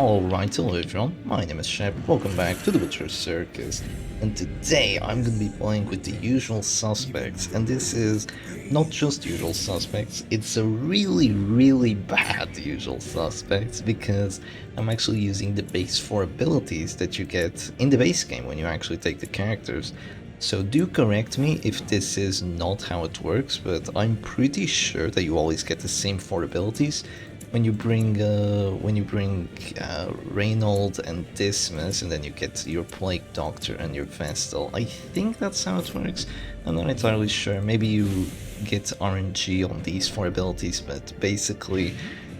Alright, hello everyone, my name is Shep, welcome back to the Circus, and today I'm gonna be playing with the usual suspects, and this is not just usual suspects, it's a really bad usual suspects, because I'm actually using the base 4 abilities that you get in the base game when you actually take the characters. So do correct me if this is not how it works, but I'm pretty sure that you always get the same 4 abilities when you bring Reynold and Dismas, and then you get your Plague Doctor and your Vestal. I think that's how it works. I'm not entirely sure. Maybe you get RNG on these 4 abilities, but basically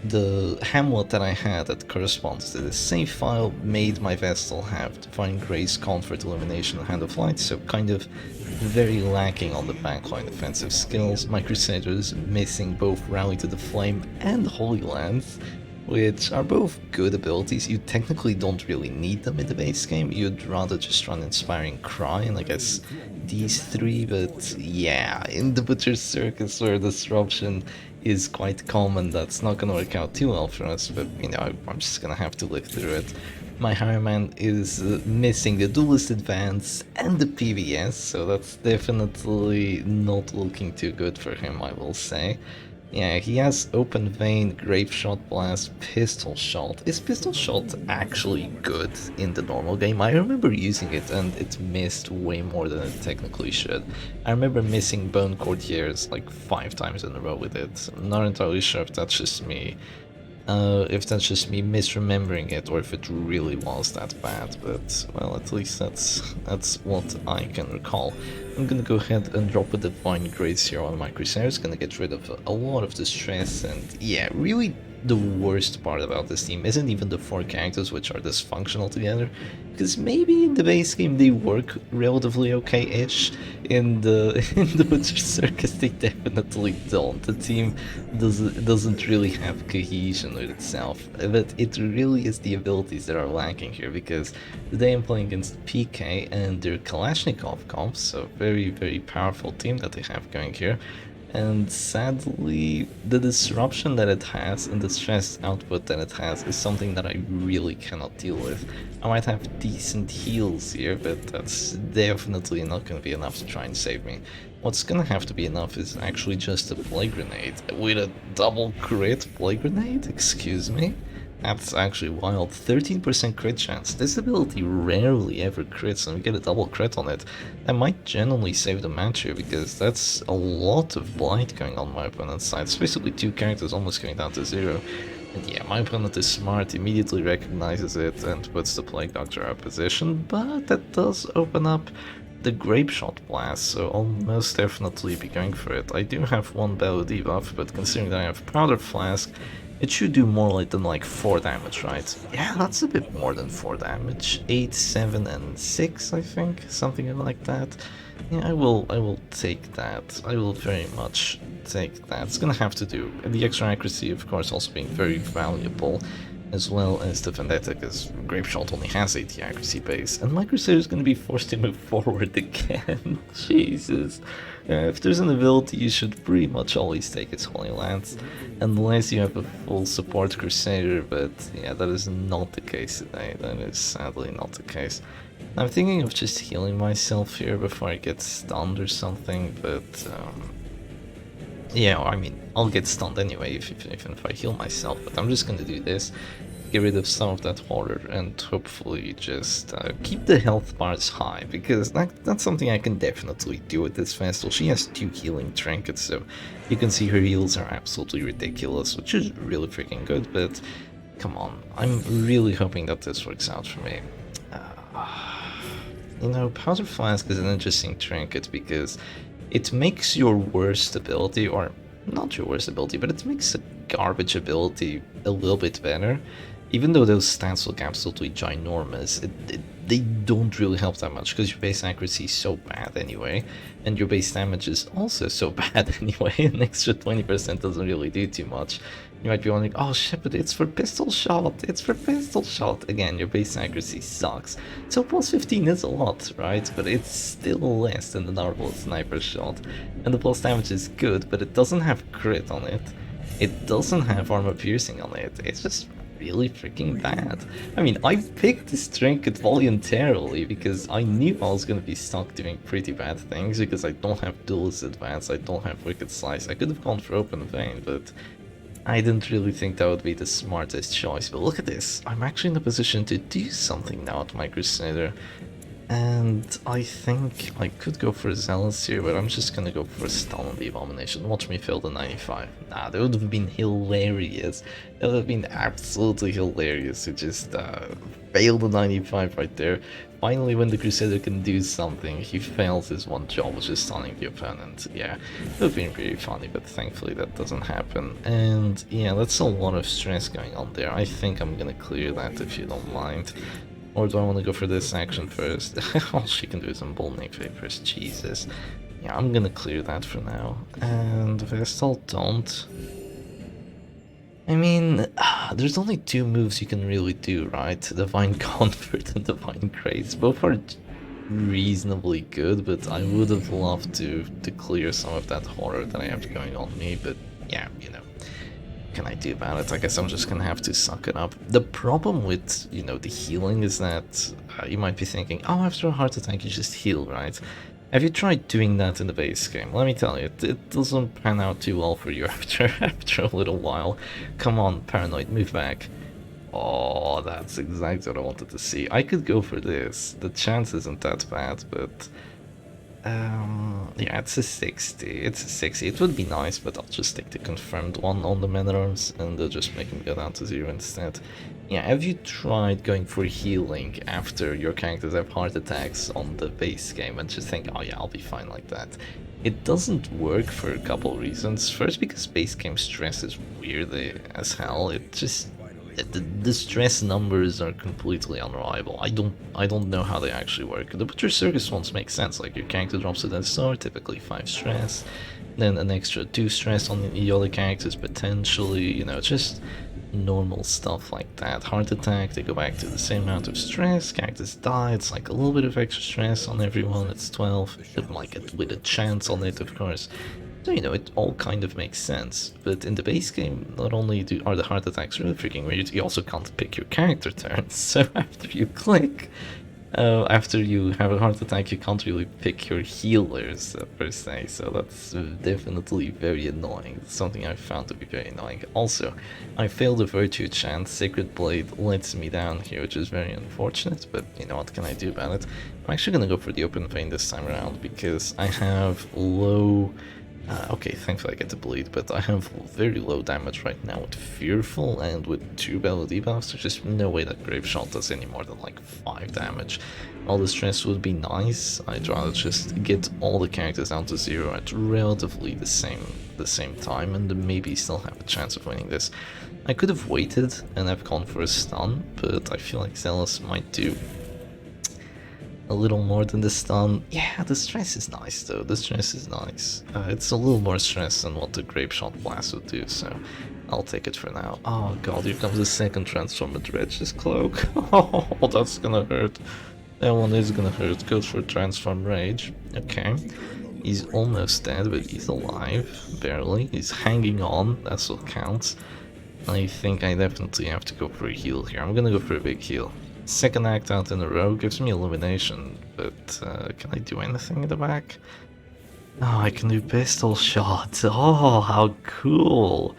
the Hamlet that I had that corresponds to the save file made my Vestal have Divine Grace, Comfort, Illumination, and Hand of Light, so kind of very lacking on the backline defensive skills. My Crusaders missing both Rally to the Flame and Holy Lance, which are both good abilities. You technically don't really need them in the base game, you'd rather just run Inspiring Cry and I guess these 3, but yeah, in the Butcher's Circus where Disruption is quite common, that's not gonna work out too well for us, but you know, I'm just gonna have to live through it. My Hireman is missing the Duelist Advance and the PVS, so that's definitely not looking too good for him, I will say. Yeah, he has Open Vein, Grave Shot Blast, Pistol Shot. Is Pistol Shot actually good in the normal game? I remember using it and it missed way more than it technically should. I remember missing Bone Courtiers like 5 times in a row with it. I'm not entirely sure if that's just me. Misremembering it, or if it really was that bad, but well, at least that's what I can recall. I'm gonna go ahead and drop a Divine Grace here on my Crusaders, gonna get rid of a lot of the stress, and yeah, really the worst part about this team isn't even the 4 characters which are dysfunctional together, because maybe in the base game they work relatively okay-ish. In the Butcher Circus they definitely don't. The team doesn't really have cohesion with itself, but it really is the abilities that are lacking here, because today I'm playing against PK and their Kalashnikov comps, so very powerful team that they have going here. And sadly, the disruption that it has and the stress output that it has is something that I really cannot deal with. I might have decent heals here, but that's definitely not going to be enough to try and save me. What's going to have to be enough is actually just a Plague Grenade. With a double crit Plague Grenade? Excuse me? That's actually wild. 13% crit chance. This ability rarely ever crits, and we get a double crit on it. That might genuinely save the match here, because that's a lot of blight going on my opponent's side. It's basically 2 characters almost going down to 0. And yeah, my opponent is smart, immediately recognizes it and puts the Plague Doctor out of position, but that does open up the Grape Shot Blast, so I'll most definitely be going for it. I do have 1 Battle debuff, but considering that I have Powder Flask, it should do more than like 4 damage, right? Yeah, that's a bit more than 4 damage. 8, 7, and 6, I think, something like that. Yeah, I will take that. I will very much take that. It's gonna have to do. And the extra accuracy, of course, also being very valuable, as well as the Vendetta, because Grape Shot only has 80 accuracy base, and my Crusader is going to be forced to move forward again. Jesus. If there's an ability, you should pretty much always take its Holy Lance, unless you have a full support Crusader, but yeah, that is not the case today. That is sadly not the case. I'm thinking of just healing myself here before I get stunned or something, but yeah, I mean, I'll get stunned anyway even if I heal myself, but I'm just gonna do this, get rid of some of that water, and hopefully just keep the health bars high, because that's something I can definitely do with this Vestal. She has 2 healing trinkets, so you can see her heals are absolutely ridiculous, which is really freaking good, but come on, I'm really hoping that this works out for me. You know, Powder Flask is an interesting trinket, because it makes your worst ability, or not your worst ability, but it makes a garbage ability a little bit better. Even though those stats look absolutely ginormous, they don't really help that much, because your base accuracy is so bad anyway, and your base damage is also so bad anyway. An extra 20% doesn't really do too much. You might be wondering, oh shit, but it's for Pistol Shot, it's for Pistol Shot. Again, your base accuracy sucks. So plus 15 is a lot, right? But it's still less than the normal Sniper Shot. And the plus damage is good, but it doesn't have crit on it. It doesn't have armor piercing on it. It's just really freaking bad. I mean, I picked this trinket voluntarily because I knew I was gonna be stuck doing pretty bad things because I don't have Duelist Advance, I don't have Wicked Slice. I could have gone for Open Vein, but I didn't really think that would be the smartest choice. But look at this, I'm actually in a position to do something now at my Crusader. And I think I could go for a Zealous here, but I'm just gonna go for a stun on the Abomination. Watch me fail the 95. Nah, that would have been hilarious. That would have been absolutely hilarious to just fail the 95 right there. Finally, when the Crusader can do something, he fails his one job, which is stunning the opponent. Yeah, it would have been really funny, but thankfully that doesn't happen. And yeah, that's a lot of stress going on there. I think I'm gonna clear that if you don't mind. Or do I want to go for this action first? All she can do is emboldening Vapors, Jesus. Yeah, I'm gonna clear that for now. And Vestal don't. I mean, there's only two moves you can really do, right? Divine Comfort and Divine Grace. Both are reasonably good, but I would have loved to clear some of that horror that I have going on me, but yeah, you know. Can I do about it? I guess I'm just gonna have to suck it up. The problem with, you know, the healing is that you might be thinking, oh, after a heart attack you just heal, right? Have you tried doing that in the base game? Let me tell you, it doesn't pan out too well for you after a little while. Come on, Paranoid, move back. Oh, that's exactly what I wanted to see. I could go for this. The chance isn't that bad, but yeah, it's a 60. It's a 60. It would be nice, but I'll just take the confirmed one on the men arms and just make him go down to 0 instead. Yeah, have you tried going for healing after your characters have heart attacks on the base game and just think, oh yeah, I'll be fine like that? It doesn't work for a couple reasons. First, because base game stress is weird as hell. It just the stress numbers are completely unreliable. I don't know how they actually work. The Butcher Circus ones make sense, like your character drops a SR, typically 5 stress, then an extra 2 stress on the other characters potentially, you know, just normal stuff like that. Heart attack, they go back to the same amount of stress, characters die, it's like a little bit of extra stress on everyone, it's 12, like with a chance on it, of course. So, you know, it all kind of makes sense, but in the base game, not only are the heart attacks really freaking weird, you also can't pick your character turns, so after you click, after you have a heart attack, you can't really pick your healers, per se, so that's definitely very annoying. It's something I found to be very annoying. Also, I failed a Virtue chant, Sacred Blade lets me down here, which is very unfortunate, but you know, what can I do about it? I'm actually gonna go for the Open Vein this time around, because I have low... okay, thankfully I get to bleed, but I have very low damage right now with Fearful and with 2 Battle debuffs. There's just no way that Grave Shot does any more than like 5 damage. All the stress would be nice. I'd rather just get all the characters down to 0 at relatively the same time and maybe still have a chance of winning this. I could have waited and have gone for a stun, but I feel like Zealous might do a little more than the stun. Yeah, the stress is nice though, the stress is nice. It's a little more stress than what the Grape Shot Blast would do, so I'll take it for now. Oh god, here comes the second Transformer Dredge's Cloak. Oh, that's gonna hurt. That one is gonna hurt. Goes for Transform Rage. Okay. He's almost dead, but he's alive. Barely. He's hanging on, that's what counts. I think I definitely have to go for a heal here. I'm gonna go for a big heal. Second act out in a row gives me Illumination, but can I do anything in the back? Oh, I can do Pistol Shot. Oh, how cool!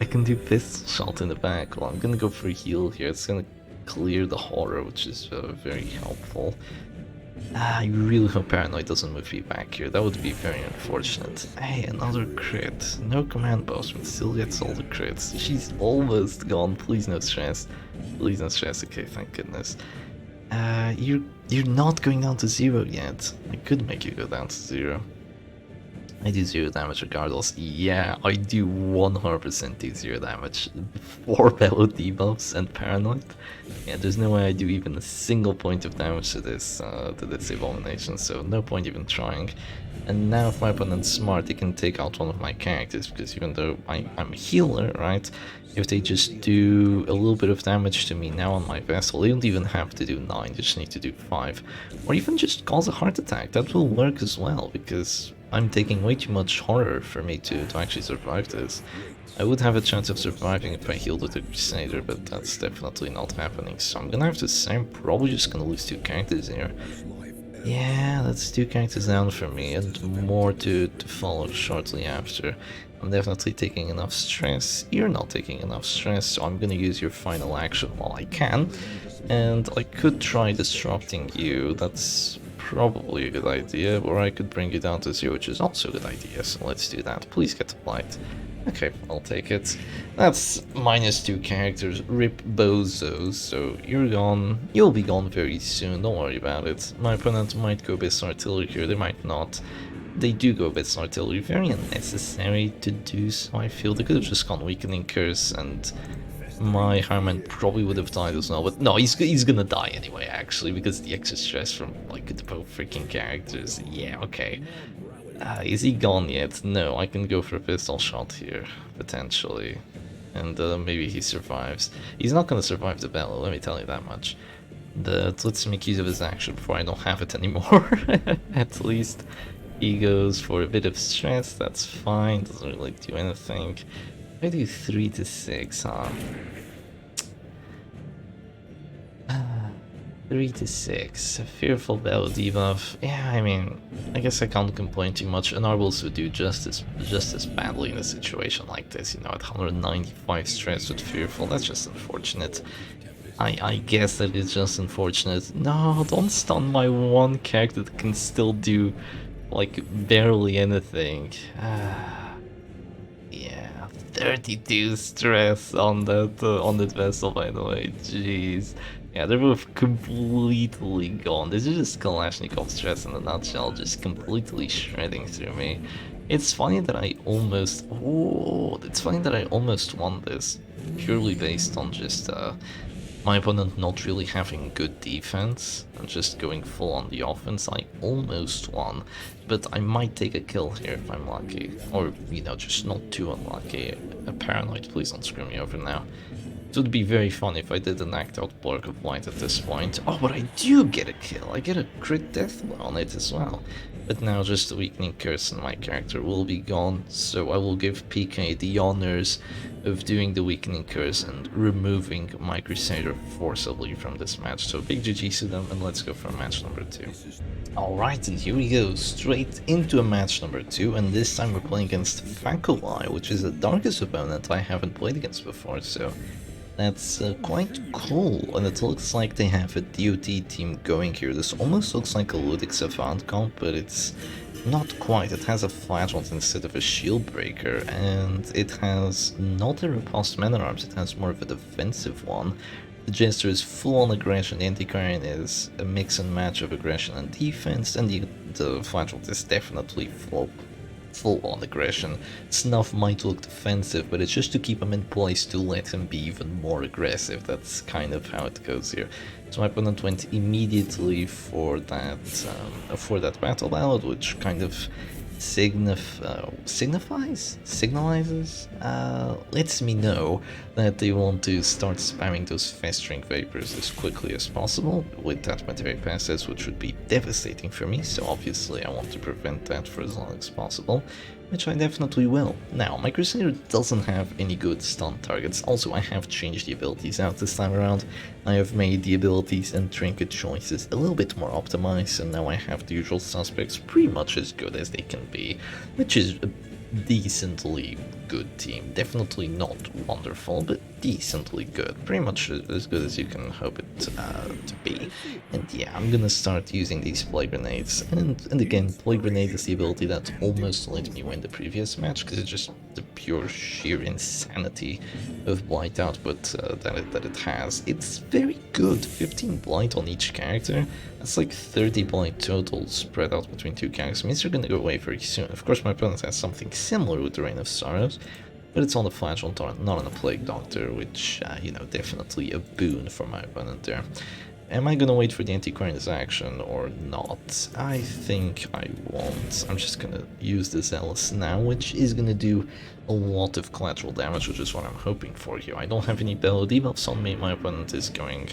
I can do Pistol Shot in the back. Well, I'm gonna go for a heal here. It's gonna clear the horror, which is very helpful. I really hope Paranoid doesn't move me back here. That would be very unfortunate. Hey, another crit. No command boss, but still gets all the crits. She's almost gone. Please no stress. Please no stress. Okay, thank goodness. You're not going down to 0 yet. I could make you go down to 0. I do 0 damage regardless. Yeah, I do 100% do 0 damage. 4 Bellow debuffs and Paranoid. Yeah, there's no way I do even a single point of damage to this Abomination, so no point even trying. And now if my opponent's smart, he can take out one of my characters, because even though I'm a healer, right? If they just do a little bit of damage to me now on my Vessel, they don't even have to do 9, they just need to do 5. Or even just cause a heart attack, that will work as well, because I'm taking way too much horror for me to actually survive this. I would have a chance of surviving if I healed with a Crusader, but that's definitely not happening. So I'm gonna have to say I'm probably just gonna lose 2 characters here. Yeah, that's 2 characters down for me, and more to follow shortly after. I'm definitely taking enough stress. You're not taking enough stress, so I'm gonna use your final action while I can. And I could try disrupting you, that's probably a good idea, or I could bring you down to 0, which is also a good idea, so let's do that. Please get the blight. Okay, I'll take it. That's -2 characters, rip bozos, so you're gone. You'll be gone very soon, don't worry about it. My opponent might go Best Artillery here, they might not. They do go Best Artillery, very unnecessary to do so, I feel. They could have just gone Weakening Curse, and my Harman probably would have died as well, but no, he's gonna die anyway, actually, because the extra stress from, like, the both freaking characters. Yeah, okay. Is he gone yet? No, I can go for a pistol shot here, potentially. And maybe he survives. He's not gonna survive the battle, let me tell you that much. But let's make use of his action before I don't have it anymore, at least. He goes for a bit of stress, that's fine, doesn't really do anything. I do 3 to 6, huh? 3 to 6. A fearful battle debuff. Yeah, I mean, I guess I can't complain too much. And Arbals would do just as badly in a situation like this, you know, at 195 stress with fearful. That's just unfortunate. I guess that is just unfortunate. No, don't stun my one character that can still do, like, barely anything. Yeah, 32 stress on that vessel, by the way. Jeez. Yeah, they're both completely gone. This is just Kalashnikov stress in a nutshell, just completely shredding through me. It's funny that I almost... Oh, it's funny that I almost won this, purely based on just my opponent not really having good defense and just going full on the offense. I almost won, but I might take a kill here if I'm lucky. Or, you know, just not too unlucky. A Paranoid, please don't screw me over now. It would be very fun if I did an act out Blurk of Light at this point. Oh, but I do get a kill. I get a crit death on it as well. But now just the Weakening Curse and my character will be gone, so I will give PK the honors of doing the Weakening Curse and removing my Crusader forcibly from this match. So big GG's to them, and let's go for match number 2. Alright, and here we go, straight into a match number 2, and this time we're playing against Fakulai, which is the darkest opponent I haven't played against before, so that's quite cool, and it looks like they have a DOT team going here. This almost looks like a Ludic Savant comp, but it's not quite. It has a Flagellant instead of a Shield Breaker, and it has not a Riposte Man at Arms, it has more of a defensive one. The Jester is full on aggression, the Antiquarian is a mix and match of aggression and defense, and the Flagellant is definitely full-on aggression. Snuff might look defensive, but it's just to keep him in place to let him be even more aggressive. That's kind of how it goes here. So my opponent went immediately for that battle ballad, which kind of signalizes, lets me know that they want to start spamming those festering vapors as quickly as possible with that Materia Passes, which would be devastating for me, so obviously I want to prevent that for as long as possible, which I definitely will. Now, my Crusader doesn't have any good stun targets. Also, I have changed the abilities out this time around. I have made the abilities and trinket choices a little bit more optimized, and now I have the usual suspects pretty much as good as they can be, which is a decently good team. Definitely not wonderful, but decently good. Pretty much as good as you can hope it to be. And yeah, I'm gonna start using these Plague Grenades. And again, Plague Grenade is the ability that almost let me win the previous match, because it's just the pure sheer insanity of Blight output that it has. It's very good. 15 Blight on each character. That's like 30 Blight total spread out between 2 characters. Means they're gonna go away very soon. Of course, my opponent has something similar with the Reign of Sorrows, but it's on the Flagellant, not on the Plague Doctor, which, you know, definitely a boon for my opponent there. Am I gonna wait for the Antiquarian's action or not? I think I won't. I'm just gonna use the Zealous now, which is gonna do a lot of collateral damage, which is what I'm hoping for here. I don't have any Bellow debuffs on me, my opponent is going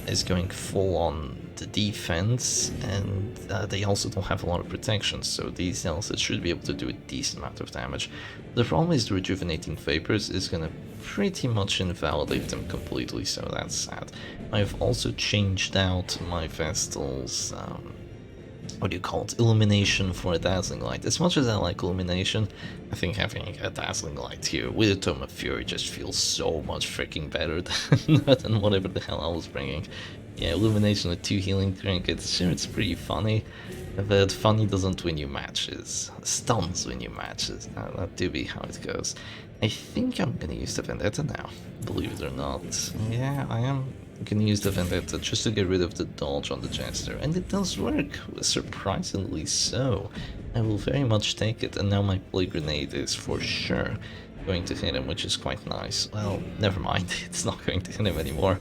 is going full on the defense, and they also don't have a lot of protection, so these Elses should be able to do a decent amount of damage. The problem is the rejuvenating vapors is gonna pretty much invalidate them completely, so that's sad. I've also changed out my Vestal's what do you call it, illumination for a dazzling light. As much as I like illumination, I think having a dazzling light here with a Tome of Fury just feels so much freaking better than whatever the hell I was bringing. Yeah, illumination with 2 healing trinkets, sure, it's pretty funny, but funny doesn't win you matches. Stuns win you matches. That do be how it goes. I think I'm gonna use the Vendetta now, believe it or not. Yeah, I am gonna use the Vendetta just to get rid of the dodge on the Jester, and it does work, surprisingly so. I will very much take it, and now my Plague Grenade is for sure going to hit him, which is quite nice. Well, never mind, it's not going to hit him anymore,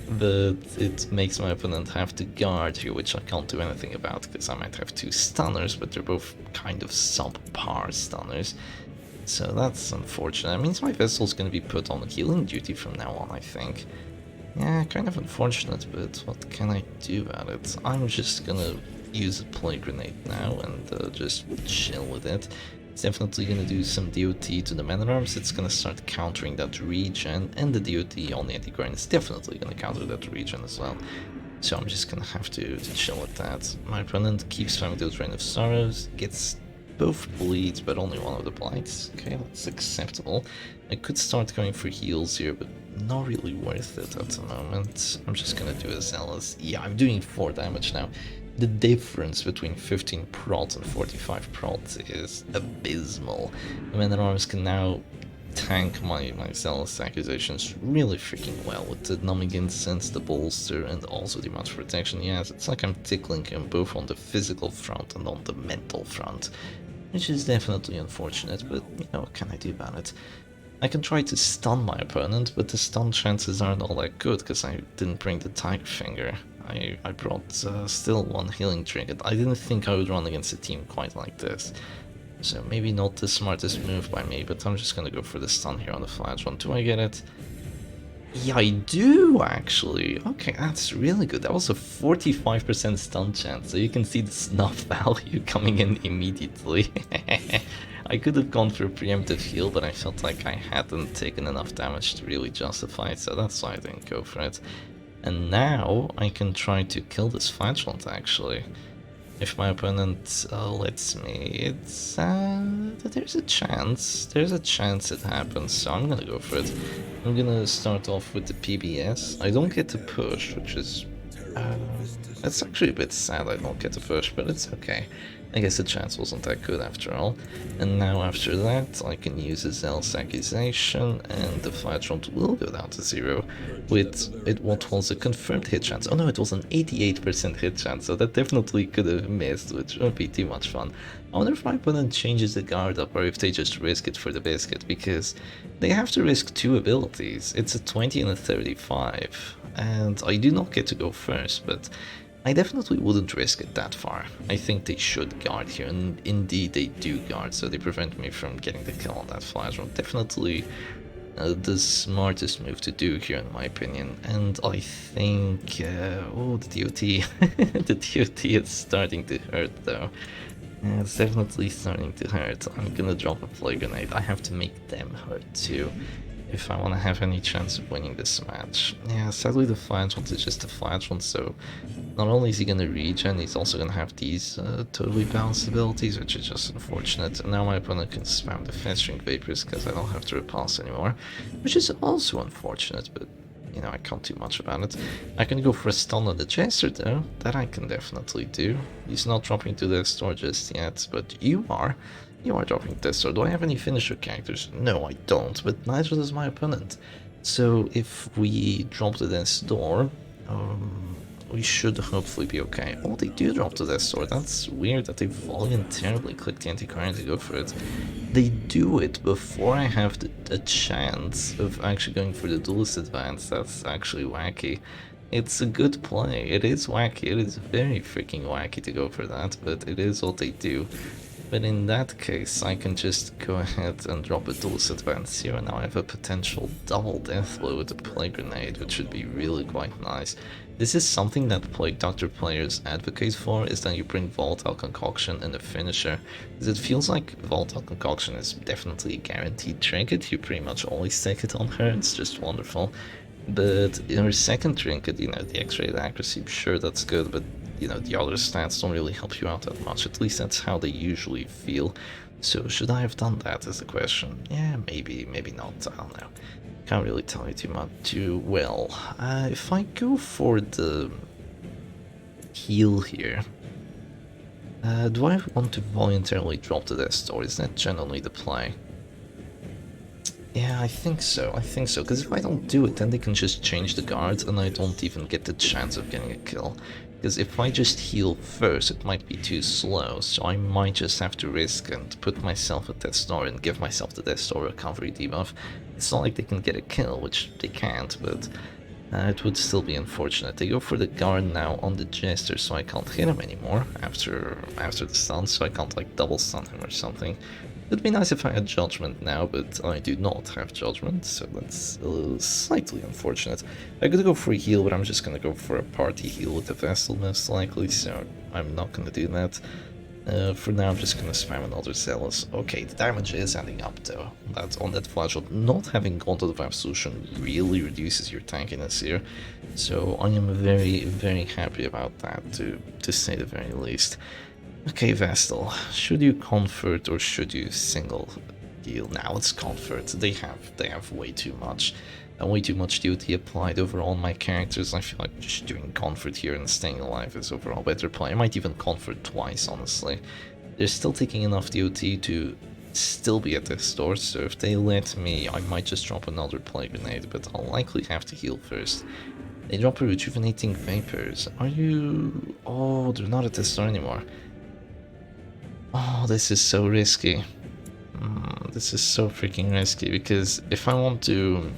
but it makes my opponent have to guard here, which I can't do anything about, because I might have 2 stunners, but they're both kind of subpar stunners. So that's unfortunate. It means my Vestal's going to be put on healing duty from now on, I think. Yeah, kind of unfortunate, but what can I do about it? I'm just gonna use a Plague Grenade now and just chill with it. It's definitely gonna do some DOT to the Man-at-Arms. It's gonna start countering that regen, and the DOT on the Anti-Grind is definitely gonna counter that regen as well. So I'm just gonna have to chill with that. My opponent keeps trying those Rain of Sorrows, gets both bleeds, but only one of the blights. Okay, that's acceptable. I could start going for heals here, but not really worth it at the moment. I'm just gonna do a Zealous. Yeah, I'm doing 4 damage now. The difference between 15 prot and 45 prot is abysmal. The Man-at-Arms can now tank my Zealous accusations really freaking well with the Numbing Incense, the Bolster, and also the amount of protection he has. It's like I'm tickling him both on the physical front and on the mental front, which is definitely unfortunate, but you know, what can I do about it? I can try to stun my opponent, but the stun chances aren't all that good because I didn't bring the Tiger Finger. I brought still 1 healing trinket. I didn't think I would run against a team quite like this. So maybe not the smartest move by me, but I'm just gonna go for the stun here on the Flagellum. Do I get it? Yeah, I do, actually. Okay, that's really good. That was a 45% stun chance, so you can see the snuff value coming in immediately. I could have gone for a preemptive heal, but I felt like I hadn't taken enough damage to really justify it, so that's why I didn't go for it. And now I can try to kill this Flagellant, actually. If my opponent lets me, it's there's a chance it happens, so I'm gonna go for it. I'm gonna start off with the PBS. I don't get to push, which is it's actually a bit sad I don't get to push, but it's okay. I guess the chance wasn't that good after all. And now after that, I can use a Zealous Accusation, and the Flagellant will go down to 0 with what was a confirmed hit chance. Oh no, it was an 88% hit chance, so that definitely could have missed, which would be too much fun. I wonder if my opponent changes the guard up, or if they just risk it for the biscuit, because they have to risk 2 abilities. It's a 20 and a 35, and I do not get to go first, but I definitely wouldn't risk it that far. I think they should guard here, and indeed they do guard, so they prevent me from getting the kill on that Flagellant. Definitely the smartest move to do here, in my opinion. And I think, oh, the DOT, the DOT is starting to hurt though. Yeah, it's definitely starting to hurt. I'm gonna drop a Plague Grenade. I have to make them hurt too, if I want to have any chance of winning this match. Yeah, sadly the Flagellant is just a Flagellant, so not only is he going to regen, he's also going to have these totally balanced abilities, which is just unfortunate. And now my opponent can spam the Festering Vapors because I don't have to repulse anymore, which is also unfortunate, but you know, I can't do much about it. I can go for a stun on the Jester though, that I can definitely do. He's not dropping to the store just yet, but you are. You are dropping this, so do I have any finisher characters? No, I don't, but neither does my opponent. So if we drop to this door, we should hopefully be okay. Oh, they do drop to this door. That's weird that they voluntarily click the anti-current to go for it. They do it before I have a chance of actually going for the duelist advance. That's actually wacky. It's a good play. It is wacky. It is very freaking wacky to go for that, but it is what they do. But in that case, I can just go ahead and drop a duelist advance here, and now I have a potential double death blow with a Plague Grenade, which should be really quite nice. This is something that Plague Doctor players advocate for, is that you bring Volatile Concoction and a finisher, because it feels like Volatile Concoction is definitely a guaranteed trinket. You pretty much always take it on her, it's just wonderful. But in her second trinket, you know, the X-rated accuracy, sure, that's good, but you know, the other stats don't really help you out that much. At least that's how they usually feel. So should I have done that is the question. Yeah, maybe, maybe not, I don't know. Can't really tell you too well. If I go for the heal here, do I want to voluntarily drop the Death Door? Is that generally the play? Yeah, I think so, because if I don't do it, then they can just change the guard, and I don't even get the chance of getting a kill. Because if I just heal first, it might be too slow, so I might just have to risk and put myself at Death's Door and give myself the Death's Door recovery debuff. It's not like they can get a kill, which they can't, but it would still be unfortunate. They go for the guard now on the Jester, so I can't hit him anymore after the stun, so I can't like double stun him or something. It'd be nice if I had Judgment now, but I do not have Judgment, so that's slightly unfortunate. I could go for a heal, but I'm just gonna go for a party heal with the Vessel most likely, so I'm not gonna do that. For now, I'm just gonna spam another Zealous. Okay, the damage is adding up though. That's on that flagell. Not having Gauntlet of Absolution really reduces your tankiness here, so I am very, very happy about that, to say the very least. Okay, Vestal, should you comfort or should you single heal? Now it's comfort. They have way too much. Way too much duty applied overall on my characters. I feel like just doing comfort here and staying alive is overall better play. I might even comfort twice, honestly. They're still taking enough duty to still be at this store, so if they let me, I might just drop another Plague Grenade, but I'll likely have to heal first. They drop a Rejuvenating Vapors. Are you... Oh, they're not at this store anymore. Oh, this is so risky. This is so freaking risky, because if I want to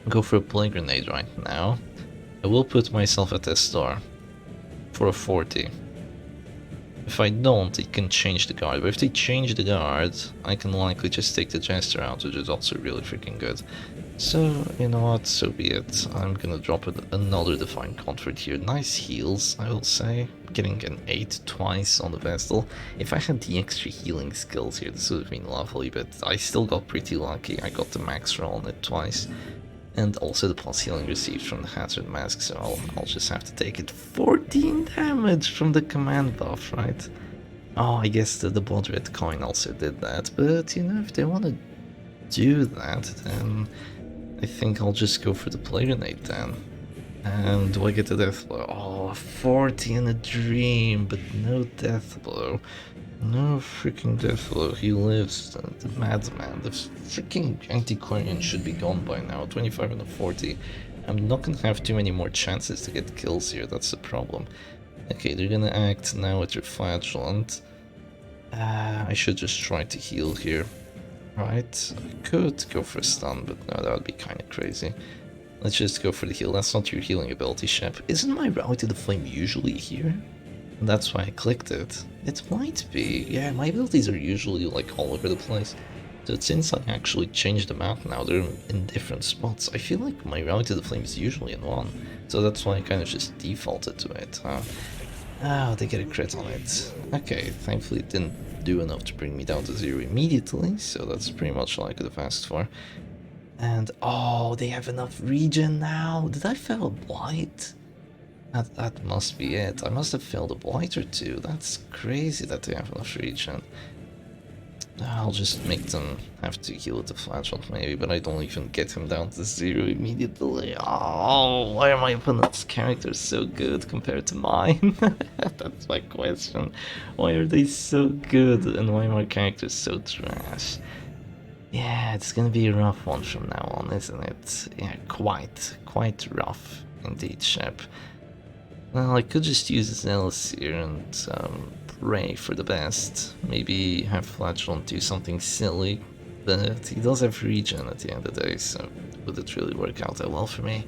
go for a Plague Grenade right now, I will put myself at this store for a 40. If I don't, it can change the guard, but if they change the guard, I can likely just take the Jester out, which is also really freaking good. So, you know what, so be it. I'm gonna drop another Divine Comfort here. Nice heals, I will say. Getting an 8 twice on the Vestal. If I had the extra healing skills here, this would have been lovely, but I still got pretty lucky. I got the max roll on it twice. And also the plus healing received from the Hazard Mask, so I'll just have to take it. 14 damage from the command buff, right? Oh, I guess the Blood Red Coin also did that, but you know, if they want to do that, then I think I'll just go for the Plague Grenade then. And do I get the Death Blow? Oh, 40 in a dream, but no Death Blow. No freaking Death Blow. He lives, the madman. The freaking Antiquarian should be gone by now. 25 and a 40. I'm not gonna have too many more chances to get kills here, that's the problem. Okay, they're gonna act now with their Flagellant. I should just try to heal here. Right, I could go for a stun, but no, that would be kind of crazy. Let's just go for the heal. That's not your healing ability, Shep. Isn't my Rally to the Flame usually here? And that's why I clicked it. It might be. Yeah, my abilities are usually like all over the place. So since I actually changed them out now, they're in different spots. I feel like my Rally to the Flame is usually in one. So that's why I kind of just defaulted to it. Oh, they get a crit on it. Okay, thankfully it didn't do enough to bring me down to 0 immediately, so that's pretty much all I could have asked for. And oh, they have enough regen now. Did I fail a blight? That must be it. I must have failed a blight or two. That's crazy that they have enough regen. I'll just make them have to heal with the flashlight maybe, but I don't even get him down to 0 immediately. Oh, why are my opponent's characters so good compared to mine? That's my question. Why are they so good and why are my characters so trash? Yeah, it's gonna be a rough one from now on, isn't it? Yeah, quite rough indeed, Shep. Well, I could just use Zealous here and pray for the best. Maybe have Flagellant do something silly, but he does have regen at the end of the day, so would it really work out that well for me?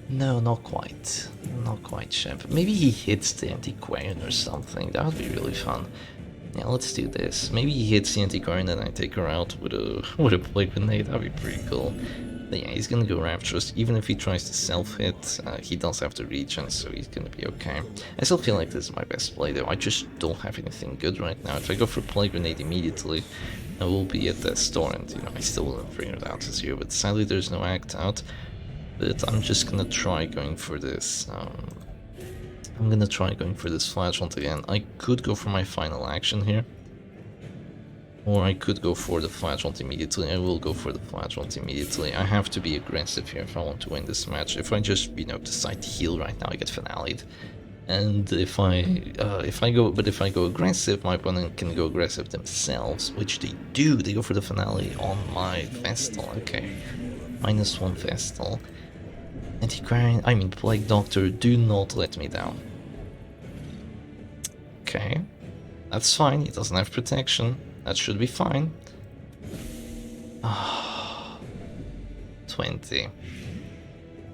No, not quite. Not quite, Shep. Maybe he hits the Antiquarian or something, that would be really fun. Yeah, let's do this. Maybe he hits the anti-car and then I take her out with a with a plague grenade. That'd be pretty cool. But yeah, he's gonna go Rapturous. Even if he tries to self-hit, he does have to regen, so he's gonna be okay. I still feel like this is my best play though. I just don't have anything good right now. If I go for plague grenade immediately, I will be at the store, and I still wouldn't figure it out to 0. But sadly, there's no act out. But I'm just gonna try going for this. I'm gonna try going for this flagellant again. I could go for my final action here. Or I could go for the flagellant immediately. I will go for the flagellant immediately. I have to be aggressive here if I want to win this match. If I just, decide to heal right now, I get finale'd. And if I go aggressive, my opponent can go aggressive themselves, which they do. They go for the finale on my Vestal. Okay, -1 Vestal. Antiquarian, Plague Doctor, do not let me down. Okay, that's fine. He doesn't have protection. That should be fine. 20.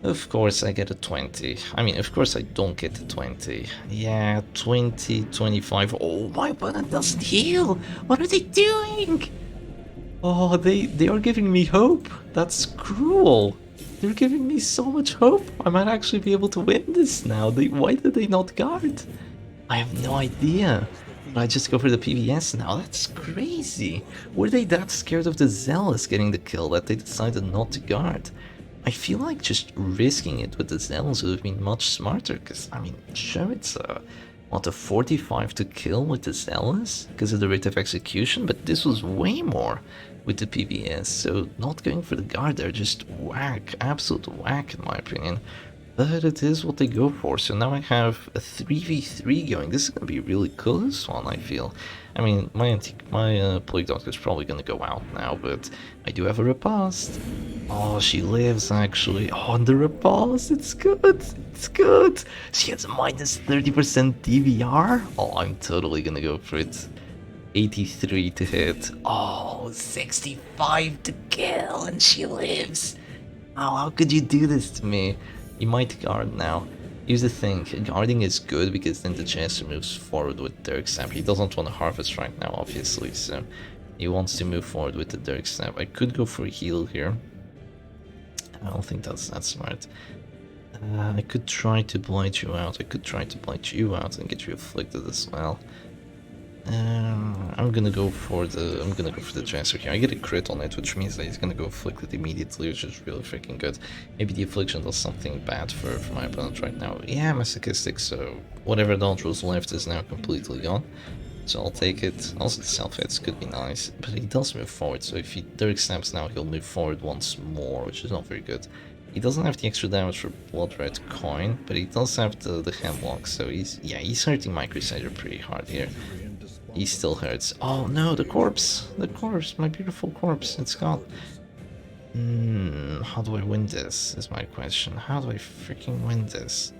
Of course I get a 20. Of course I don't get a 20. Yeah, 20, 25. Oh, my opponent doesn't heal! What are they doing? Oh, they are giving me hope. That's cruel. They're giving me so much hope. I might actually be able to win this now. Why did they not guard? I have no idea. I just go for the PBS now. That's crazy. Were they that scared of the Zealous getting the kill that they decided not to guard? I feel like just risking it with the Zealous would have been much smarter, because, sure, it's a 45 to kill with the Zealous because of the rate of execution, but this was way more with the PBS, so not going for the guard there, just whack, absolute whack in my opinion. But it is what they go for, so now I have a 3v3 going. This is going to be really cool, this one, I feel. My Plague Doctor is probably going to go out now, but I do have a riposte. Oh, she lives, actually. Oh, and the riposte, it's good, it's good. She has a -30% DVR. Oh, I'm totally going to go for it. 83 to hit. Oh, 65 to kill, and she lives. Oh, how could you do this to me? You might guard now. Here's the thing, guarding is good because then the Jester moves forward with Dirk Stab. He doesn't want to harvest right now, obviously, so he wants to move forward with the Dirk Stab. I could go for a heal here. I don't think that's that smart. I could try to blight you out. I could try to blight you out and get you afflicted as well. I'm gonna go for the Jester here. I get a crit on it, which means that he's gonna go afflicted immediately, which is really freaking good. Maybe the affliction does something bad for my opponent right now. Yeah, masochistic, so whatever dodge was left is now completely gone. So I'll take it. Also the self-hits could be nice, but he does move forward, so if he Dirk Stabs now, he'll move forward once more, which is not very good. He doesn't have the extra damage for Blood Red Coin, but he does have the Hemlock, so he's hurting my Crusader pretty hard here. He still hurts. Oh no, the corpse! The corpse, my beautiful corpse, it's gone. How do I win this, is my question. How do I freaking win this?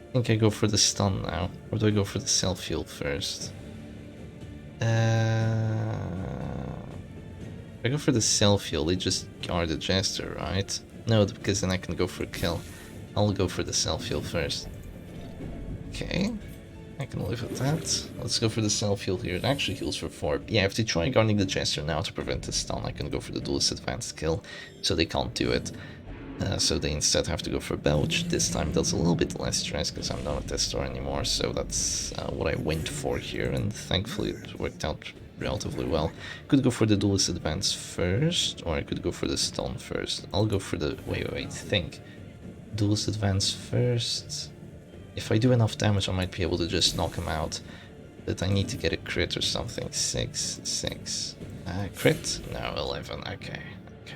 I think I go for the stun now, or do I go for the self-heal first? If I go for the self-heal, they just guard the Jester, right? No, because then I can go for a kill. I'll go for the self-heal first. Okay. I can live with that. Let's go for the self-heal here. It actually heals for 4. Yeah, if they try guarding the Jester now to prevent the stun, I can go for the duelist advanced kill, so they can't do it. So they instead have to go for Belch. This time does a little bit less stress because I'm not at this store anymore, so that's what I went for here, and thankfully it worked out relatively well. Could go for the duelist advance first, or I could go for the stun first. I'll go for the... wait, think. Duelist advance first... If I do enough damage, I might be able to just knock him out. But I need to get a crit or something. 6. Crit? No, 11. Okay,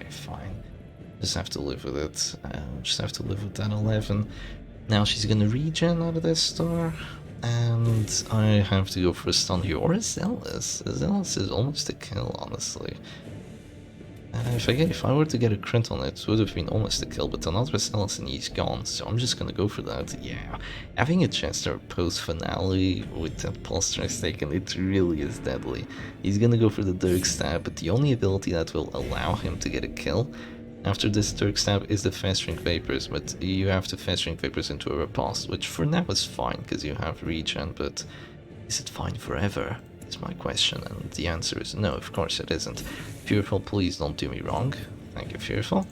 fine. Just have to live with it. Just have to live with that 11. Now she's gonna regen out of this star. And I have to go for a stun here. Or a Zealous. A Zealous is almost a kill, honestly. If I were to get a crit on it, it would have been almost a kill, but another Zealous and he's gone, so I'm just gonna go for that. Yeah, having a Chester post-finale with that pulse stress taken, it really is deadly. He's gonna go for the Dirk Stab, but the only ability that will allow him to get a kill after this Dirk Stab is the Festering Vapors, but you have to Festering Vapors into a riposte, which for now is fine, because you have regen, but is it fine forever? Is my question, and the answer is no, of course it isn't. Fearful, please don't do me wrong. Thank you, Fearful.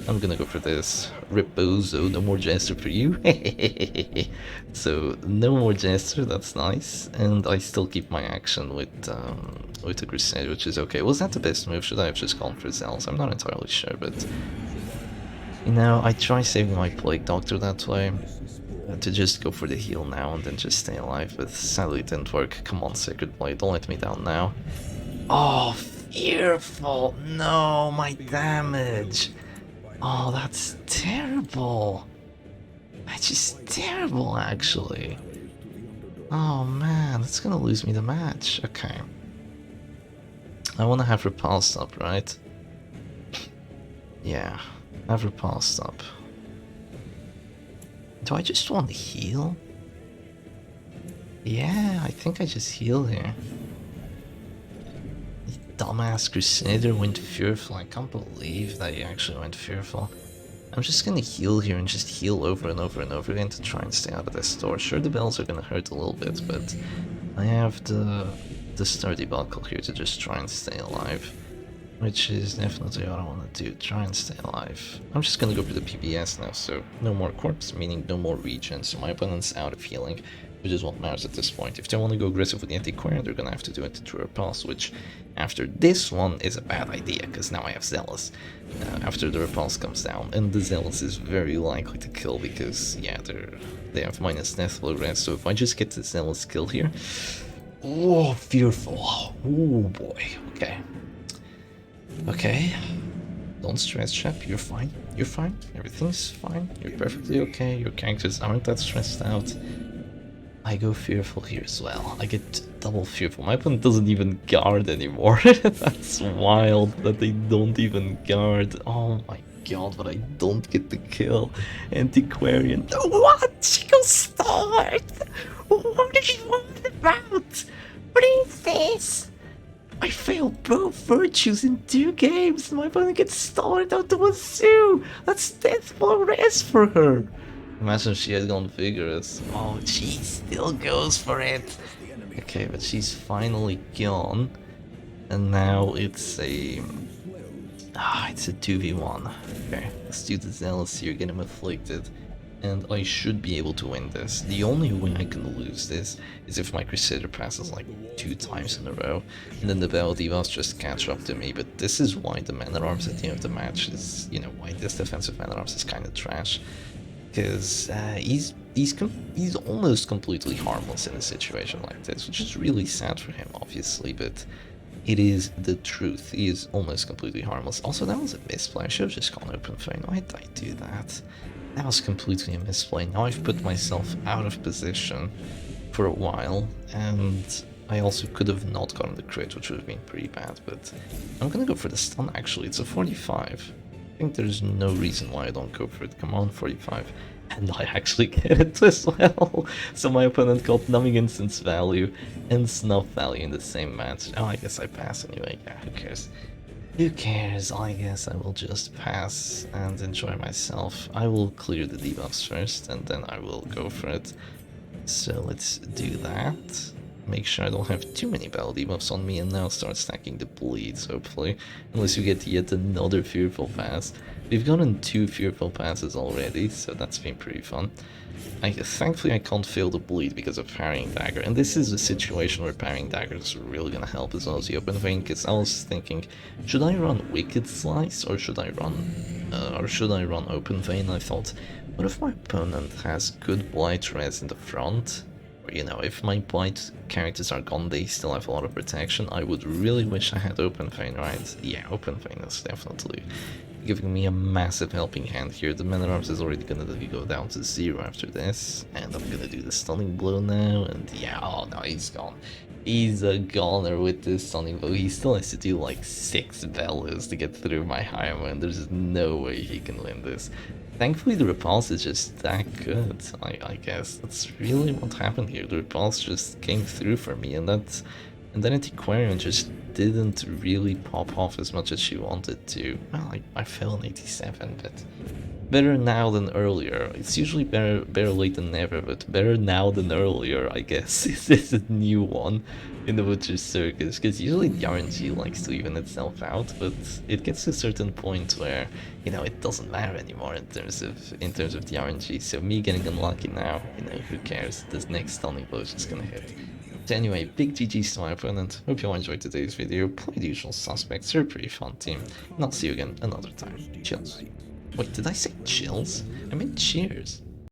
I'm gonna go for this. Riposo, no more Jester for you. So, no more Jester, that's nice. And I still keep my action with the Crusade, which is okay. Was that the best move? Should I have just gone for Zealous? I'm not entirely sure, but... You know, I try saving my Plague Doctor that way. To just go for the heal now and then just stay alive, but sadly it didn't work. Come on, Sacred Blade, don't let me down now. Oh, Fearful! No, my damage! Oh, that's terrible! That's just terrible, actually. Oh man, that's gonna lose me the match. Okay. I wanna have Repulsed up, right? Yeah, have Repulsed up. Do I just want to heal? Yeah, I think I just heal here. The dumbass Crusader went Fearful. I can't believe that he actually went Fearful. I'm just gonna heal here and just heal over and over and over again to try and stay out of this door. Sure, the bells are gonna hurt a little bit, but I have the sturdy buckle here to just try and stay alive. Which is definitely what I want to do, try and stay alive. I'm just gonna go for the PBS now, so no more corpse, meaning no more regen, so my opponent's out of healing, which is what matters at this point. If they want to go aggressive with the Antiquarian, they're gonna have to do it through a Repulse, which after this one is a bad idea, because now I have Zealous after the Repulse comes down, and the Zealous is very likely to kill because, yeah, they have minus Deathblow rest, so if I just get the Zealous kill here... Oh, Fearful, oh boy, okay. Okay, don't stress, chap, you're fine, everything's fine, you're perfectly okay, your characters aren't that stressed out. I go Fearful here as well, I get double Fearful, my opponent doesn't even guard anymore. That's wild that they don't even guard. Oh my god, but I don't get the kill. Antiquarian, what? She goes start! What are you on about? What is this? I failed both virtues in 2 games, my opponent gets started out the wazoo! That's Deathblow rest for her! Imagine if she had gone Vigorous. Oh, she still goes for it! Okay, but she's finally gone. And now it's a... it's a 2v1. Okay, let's do the Zealous here, get him afflicted. And I should be able to win this. The only way I can lose this is if my Crusader passes like 2 times in a row, and then the Battle Divas just catch up to me, but this is why the Man-at-Arms at the end of the match is, you know, why this defensive Man-at-Arms is kind of trash. Because he's almost completely harmless in a situation like this, which is really sad for him, obviously, but it is the truth. He is almost completely harmless. Also, that was a misplay. I should have just gone Open Flame. Why did I do that? That was completely a misplay. Now I've put myself out of position for a while, and I also could have not gotten the crit, which would have been pretty bad, but I'm gonna go for the stun actually. It's a 45. I think there's no reason why I don't go for it. Come on, 45. And I actually get it as well. So my opponent got Numbing Instance value and Snuff value in the same match. Oh, I guess I pass anyway. Yeah, who cares? Who cares? I guess I will just pass and enjoy myself. I will clear the debuffs first and then I will go for it. So let's do that. Make sure I don't have too many battle debuffs on me and now start stacking the bleeds, hopefully. Unless you get yet another Fearful Pass. We've gotten 2 Fearful Passes already, so that's been pretty fun. Thankfully I can't fail the bleed because of Parrying Dagger, and this is a situation where Parrying Dagger is really gonna help as well as the Open Vein, because I was thinking, should I run Wicked Slice or should I run Open Vein? I thought, what if my opponent has good Blight res in the front? Or, you know, if my Blight characters are gone, they still have a lot of protection. I would really wish I had Open Vein, right? Yeah, Open Vein is definitely giving me a massive helping hand here. The Man-at-Arms is already gonna go down to 0 after this, and I'm gonna do the Stunning Blow now, and yeah, oh no, he's gone. He's a goner with this Stunning Blow. He still has to do like 6 values to get through my Hayama, and there's no way he can win this. Thankfully the Repulse is just that good, I guess. That's really what happened here. The Repulse just came through for me, and then Antiquarian just didn't really pop off as much as she wanted to. Well, I fell in 87, but Better now than earlier. It's usually better late than never, but better now than earlier, I guess. This is a new one in the Butcher's Circus, because usually the RNG likes to even itself out, but it gets to a certain point where, you know, it doesn't matter anymore in terms of the RNG. So me getting unlucky now, you know, who cares? This next stunning blow is just gonna hit. So anyway, big GG's to my opponent. Hope you all enjoyed today's video. Play the usual suspects, they're a pretty fun team, and I'll see you again another time. Cheers. Wait, did I say chills? I meant cheers.